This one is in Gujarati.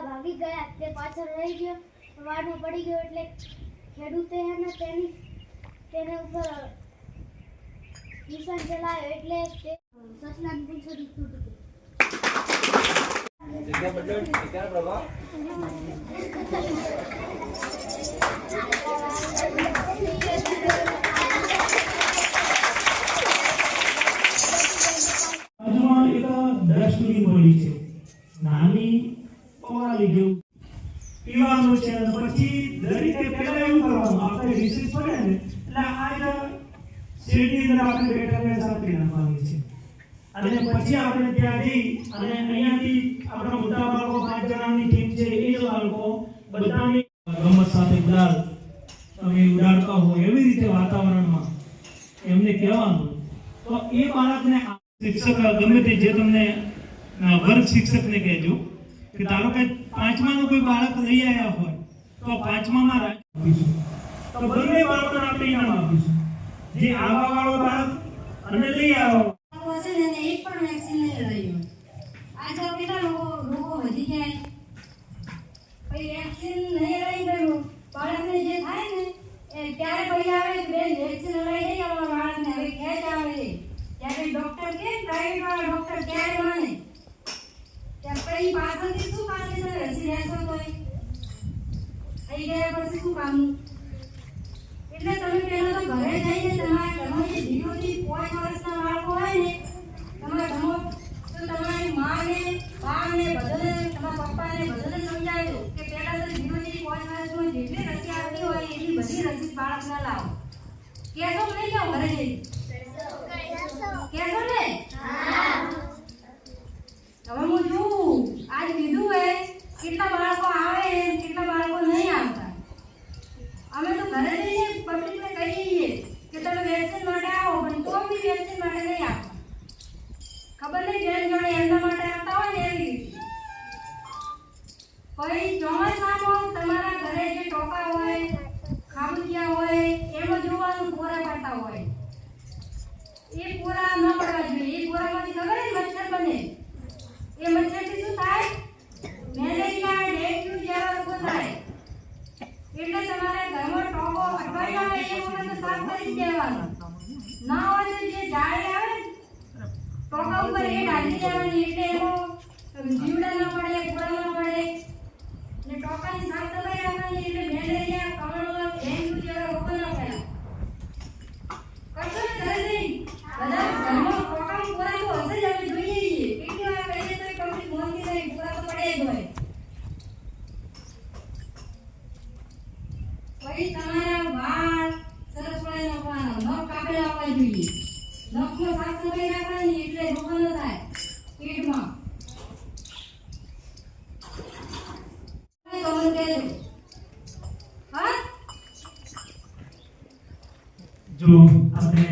ભાગી ગયા, તે પાછળ રહી ગયો, વાડમાં પડી ગયો એટલે ખેડૂતે તેને ઉપર નિશાન ચલાવ્યો એટલે તે સસલાની પૂંછડી તૂટી ગઈ. આજમાં એક દ્રષ્ટિ મળી છે. નાની પવાળી જેવું પીવાનું છે. અને પછી દરેકે પહેલા એવું કરવાનું, આપણે રિસીસ પડે ને એટલે આ શેડની અંદર આપણે બેઠા સાપી નાખવાની છે. અને પછી આપણે ત્યાં જઈ અને અહીંયાથી આપણા મોટા બાળકો 5 જણાની ટીમ છે, એ બાળકો બધાની રમત સાથે ઉડાડ, તમે ઉડાડતા હો એવી રીતે વાતાવરણમાં એમને કહેવાનું. તો એ બાળકને શિક્ષક ગમે તે જે તમને વર્ગ શિક્ષકને કહેજો કે ધારો કે 5માનું કોઈ બાળક લઈ આવ્યા હોય તો 5મામાં રાખીશું, તો બંને બાળકોને આપણે ઇનામ આપીશું. જે આવા વાળો બાળક અને લઈ આવ્યો એક પણ વેક્સિન નહીં લઈ. આજકાલ કેટલા લોકો વધી ગયા, પછી વેક્સિન નહીં લઈ ગયું બાળકને જે થાય ને એ ત્યારે પછી આવે કે બેન વેક્સિન લઈ નહીં આવવા બાળકને હવે ખેંચ આવે ત્યારે ડોક્ટર કે પ્રાઇવેટ વાળા ડોક્ટર ક્યારે માને ત્યાં પછી પાછળથી શું કામ છે રસી લેશો તોય થઈ ગયા પછી શું કામનું. એટલે તમે પહેલા તો ઘરે જઈને તમારા ઘરમાં જે 0 થી 5 વર્ષના બાળકો હોય ને તમારા ઘરમાં તો તમારી માને બાને બધાને તમારા પપ્પાને બધાને સમજાવજો કે પહેલા તો 0 થી 5 વર્ષમાં જેટલી રસી આવતી હોય એટલી બધી રસી બાળકને લાવો. કેસો લઈ જાઓ ઘરે જઈને કેસો ને. હવે હું જોઉં આજ કીધું હોય કેટલા બાળકો આવે કેટલા બાળકો નહીં આવતા. અમે તો ઘરે જઈને પબ્લિકને કહી દઈએ કે તમે વેક્સિન માટે આવો, પણ તો બી વેક્સિન માટે નહીં આવતા. ખબર નહીં બેન જોડે એમના માટે આવતા હોય ને એવી રીતે. પછી ચોમાસામાં તમારા ઘરે જે ટોકા હોય ખાબુચિયા હોય એમાં જોવાનું પોરા કરતા હોય, એ પોરા ન પડવા જોઈએ. એ પોરામાંથી ખબર ને મચ્છર બને, એ મચ્છરથી શું થાય મેલેરિયા ડેન્ગ્યુ જેવા રોગો થાય. એટલે તમારે ઘરમાં ટોકો અઠવાડિયામાં એક વખત તો સાફ કરી જ દેવાનો. ના હોય તો જે જાળી આવે ટોકા ઉપર એ ડાલી દેવાની એટલે એમાં જીવડા ન પડે પૂરા ન પડે. ને ટોકાની સાફ સફાઈ રાખવાની એટલે મેલેરિયા કમળો ડેન્ગ્યુ જેવા રોગો ન ફેલાય. કરશો ને ઘરે જઈ બધા ઘરમાં ટોકામાં પૂરા તો હશે જ. અમે જોઈએ છીએ કેટલી વાર કહીએ તો કંપની મોંઘી રહી પૂરા તો પડે જ હોય. પછી તમારા વાળ સરસ વળે નાખવાના, નખ કાપેલા હોવા જોઈએ. નખમાં સાફ સફાઈ રાખવાની એટલે રોગ ન થાય પેટમાં. કમર કહેજો હા. જો આપણે